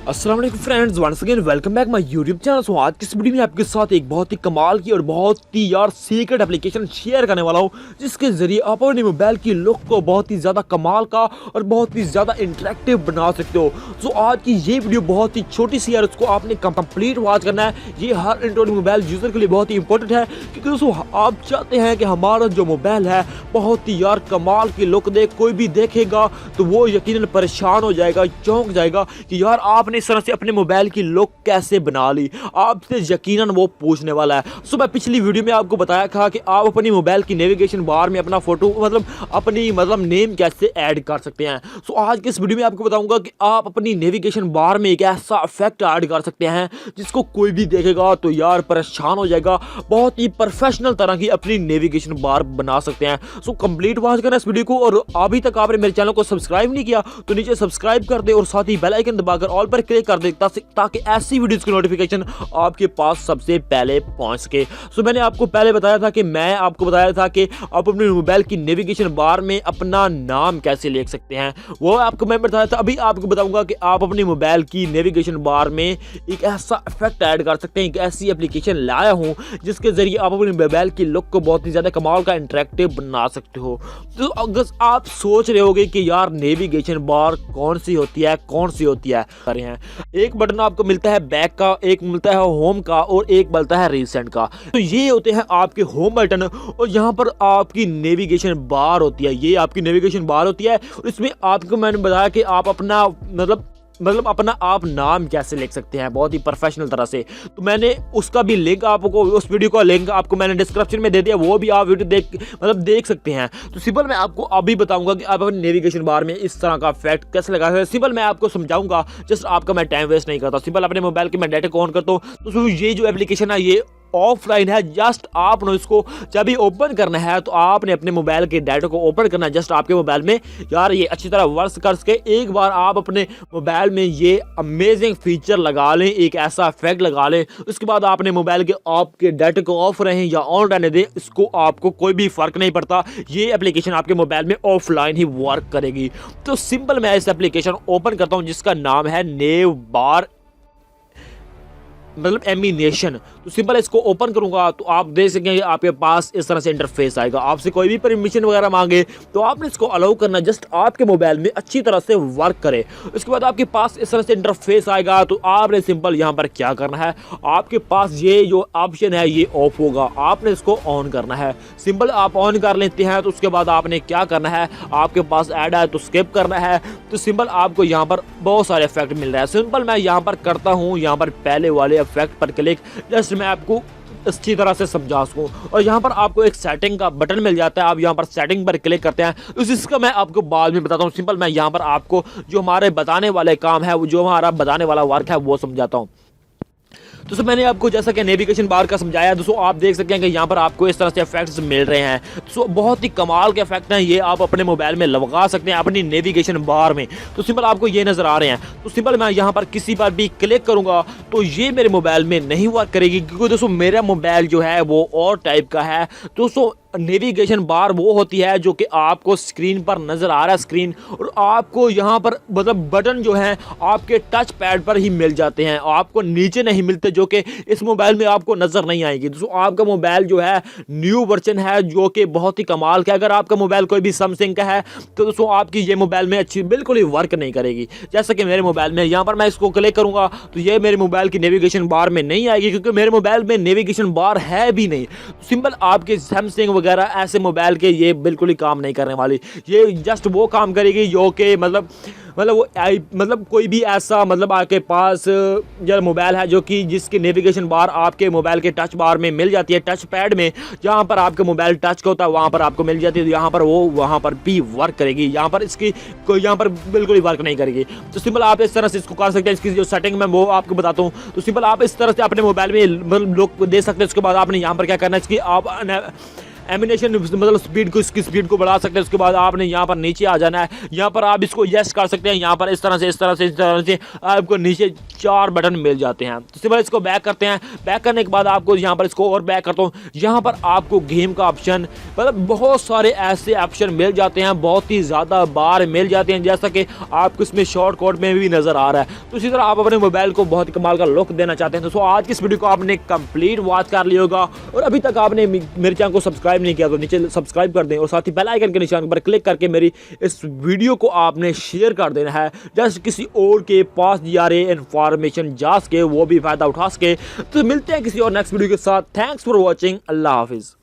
अस्सलाम वालेकुम friends, once again welcome back my YouTube channel. So आज की इस वीडियो में आपके साथ एक बहुत ही कमाल की और बहुत ही सीक्रेट एप्लीकेशन शेयर करने वाला हूं, जिसके जरिए आप अपने मोबाइल की लुक को बहुत ही ज़्यादा कमाल का और बहुत ही ज़्यादा इंटरेक्टिव बना सकते हो। सो आज की ये वीडियो बहुत ही छोटी सी है, उसको आपने कंप्लीट वॉच करना है। ये हर एंड्रॉइड मोबाइल यूज़र के लिए बहुत ही इंपॉर्टेंट है, क्योंकि दोस्तों आप चाहते हैं कि हमारा जो मोबाइल है बहुत ही कमाल की लुक दे। कोई भी देखेगा तो वो यकीनन परेशान हो जाएगा, चौंक जाएगा कि यार आपने इस तरह से अपने मोबाइल की लुक कैसे बना ली। आपसे यकीनन वो पूछने वाला है। सो मैं पिछली वीडियो में आपको बताया था कि आप अपनी मोबाइल की नेविगेशन बार में अपना फोटो अपनी नेम कैसे ऐड कर सकते हैं। सो आज के इस वीडियो में आपको बताऊंगा कि आप अपनी नेविगेशन बार में एक ऐसा इफेक्ट ऐड कर सकते हैं जिसको कोई भी देखेगा तो यार परेशान हो जाएगा। बहुत ही प्रोफेशनल तरह की अपनी नेविगेशन बार बना सकते हैं। सो कंप्लीट वॉच करना इस वीडियो को, और अभी तक आपने मेरे चैनल को सब्सक्राइब नहीं किया तो नीचे सब्सक्राइब कर दे और साथ ही बेल आइकन दबाकर ऑल पर क्लिक कर दे ताकि ऐसी वीडियोस की नोटिफिकेशन आपके पास सबसे पहले पहुंच सके। सो मैंने आपको पहले बताया था कि आप अपने मोबाइल की नेविगेशन बार में अपना नाम कैसे लिख सकते हैं, वो आपको मैं बताया था। अभी आपको बताऊंगा कि आप अपने मोबाइल की नेविगेशन बार में एक ऐसा इफेक्ट ऐड कर सकते हैं। एक ऐसी एप्लीकेशन लाया हूं जिसके जरिए आप अपने मोबाइल की लुक को बहुत ही ज्यादा कमाल का इंटरेक्टिव बना सकते हो। तो अगर आप सोच रहे होगे कि यार नेविगेशन बार कौन सी होती है कर रहे हैं, एक बटन आपको मिलता है बैक का, एक मिलता है होम का और एक मिलता है रिसेंट का। तो ये होते हैं आपके होम बटन, और यहाँ पर आपकी नेविगेशन बार होती है। ये आपकी नेविगेशन बार होती है, और इसमें आपको मैंने बताया कि आप अपना अपना आप नाम कैसे लिख सकते हैं बहुत ही प्रोफेशनल तरह से। तो मैंने उसका भी लिंक आपको, उस वीडियो का लिंक आपको मैंने डिस्क्रिप्शन में दे दिया, वो भी आप वीडियो देख सकते हैं। तो सिंपल मैं आपको अभी बताऊंगा कि आप अपने नेविगेशन बार में इस तरह का इफेक्ट कैसे लगा है। सिंपल मैं आपको समझाऊंगा, जस्ट आपका मैं टाइम वेस्ट नहीं करता। सिंपल अपने मोबाइल के मैं डाटा को ऑन करता हूँ, तो ये जो एप्लीकेशन है ये ऑफलाइन है। जस्ट आपने इसको जब भी ओपन करना है तो आपने अपने मोबाइल के डाटा को ओपन करना है। जस्ट आपके मोबाइल में यार ये अच्छी तरह वर्क कर सके, एक बार आप अपने मोबाइल में ये अमेजिंग फीचर लगा लें, एक ऐसा इफेक्ट लगा लें। उसके बाद आपने मोबाइल के आपके डाटा को ऑफ रहें या ऑन रहने दें, इसको आपको कोई भी फर्क नहीं पड़ता। ये एप्लीकेशन आपके मोबाइल में ऑफलाइन ही वर्क करेगी। तो सिंपल मैं इस एप्लीकेशन ओपन करता हूँ जिसका नाम है नेव बार एमिनेशन। तो सिंपल इसको ओपन करूंगा तो आप देख सकेंगे आपके पास इस तरह से इंटरफेस आएगा। आपसे कोई भी परमिशन वगैरह मांगे तो आपने इसको अलाउ करना, जस्ट आपके मोबाइल में अच्छी तरह से वर्क करे। उसके बाद आपके पास इस तरह से इंटरफेस आएगा। तो आपने सिंपल यहाँ पर क्या करना है, आपके पास ये जो ऑप्शन है ये ऑफ होगा, आपने इसको ऑन करना है। सिंपल आप ऑन कर लेते हैं तो उसके बाद आपने क्या करना है, आपके पास ऐड है तो स्किप करना है। तो सिंपल आपको यहाँ पर बहुत सारे इफेक्ट मिल रहा है। सिंपल मैं यहाँ पर करता हूँ, यहाँ पर पहले वाले इफेक्ट पर क्लिक, जस्ट मैं आपको अच्छी तरह से समझा सकूं। और यहाँ पर आपको एक सेटिंग का बटन मिल जाता है, आप यहाँ पर सेटिंग पर क्लिक करते हैं। तो इसका मैं आपको बाद में बताता हूँ। सिंपल मैं यहाँ पर आपको जो हमारे बताने वाले काम है, जो हमारा बताने वाला वर्क है वो समझाता हूँ। दोस्तों मैंने आपको जैसा कि नेविगेशन बार का समझाया, दोस्तों आप देख सकते हैं कि यहाँ पर आपको इस तरह से इफेक्ट्स मिल रहे हैं। दोस्तों बहुत ही कमाल के इफेक्ट हैं, ये आप अपने मोबाइल में लगा सकते हैं अपनी नेविगेशन बार में। तो सिंपल आपको ये नजर आ रहे हैं। तो सिंपल मैं यहाँ पर किसी पर भी क्लिक करूंगा तो ये मेरे मोबाइल में नहीं वर्क करेगी, क्योंकि दोस्तों मेरा मोबाइल जो है वो और टाइप का है। दोस्तों नेविगेशन बार वो होती है जो कि आपको स्क्रीन पर नजर आ रहा है स्क्रीन, और आपको यहाँ पर बटन जो है आपके टच पैड पर ही मिल जाते हैं, आपको नीचे नहीं मिलते, जो कि इस मोबाइल में आपको नजर नहीं आएगी। दोस्तों आपका मोबाइल जो है न्यू वर्जन है जो कि बहुत ही कमाल का। अगर आपका मोबाइल कोई भी सैमसंग का है तो दोस्तों आपकी ये मोबाइल में अच्छी बिल्कुल ही वर्क नहीं करेगी। जैसा कि मेरे मोबाइल में यहाँ पर मैं इसको क्लिक करूंगा तो ये मेरे मोबाइल की नेविगेशन बार में नहीं आएगी, क्योंकि मेरे मोबाइल में नेविगेशन बार है भी नहीं। सिंपल आपके सैमसंग वगैरह ऐसे मोबाइल के ये बिल्कुल ही काम नहीं करने वाली। ये जस्ट वो काम करेगी जो कि कोई भी ऐसा आपके पास जो मोबाइल है जो कि जिसकी नेविगेशन बार आपके मोबाइल के टच बार में मिल जाती है, टच पैड में जहाँ पर आपका मोबाइल टच होता है वहाँ पर आपको मिल जाती है। तो यहाँ पर वो वहाँ पर भी वर्क करेगी, यहाँ पर इसकी कोई यहाँ पर बिल्कुल ही वर्क नहीं करेगी। तो सिंपल आप इस तरह से इसको कर सकते हैं। इसकी जो सेटिंग मैं वो आपको बताता हूँ। तो सिंपल आप इस तरह से अपने मोबाइल में लुक दे सकते हैं। उसके बाद आपने यहाँ पर क्या करना है, इसकी आप एमिनेशन मतलब स्पीड को, इसकी स्पीड को बढ़ा सकते हैं। उसके बाद आपने यहाँ पर नीचे आ जाना है, यहाँ पर आप इसको यस कर सकते हैं। यहाँ पर इस तरह से आपको नीचे 4 बटन मिल जाते हैं। तो सिंपल इसको बैक करते हैं। बैक करने के बाद आपको यहाँ पर इसको और बैक करता हूँ, यहाँ पर आपको गेम का ऑप्शन, मतलब बहुत सारे ऐसे ऑप्शन मिल जाते हैं, बहुत ही ज़्यादा बार मिल जाते हैं, जैसा कि आपको इसमें शॉर्ट कोड में भी नज़र आ रहा है। तो इसी तरह आप अपने मोबाइल को बहुत ही कमाल का लुक देना चाहते हैं। तो आज की इस वीडियो को आपने कंप्लीट वॉच कर लिया होगा, और अभी तक आपने मेरे चैनल को सब्सक्राइब नहीं किया तो नीचे सब्सक्राइब कर दें, और साथ ही बेल आइकन के निशान पर क्लिक करके मेरी इस वीडियो को आपने शेयर कर देना है, जैसे किसी और के पास जा रहे इंफॉर्मेशन जा सके, वो भी फ़ायदा उठा सके। तो मिलते हैं किसी और नेक्स्ट वीडियो के साथ। Thanks for watching. अल्लाह हाफिज़।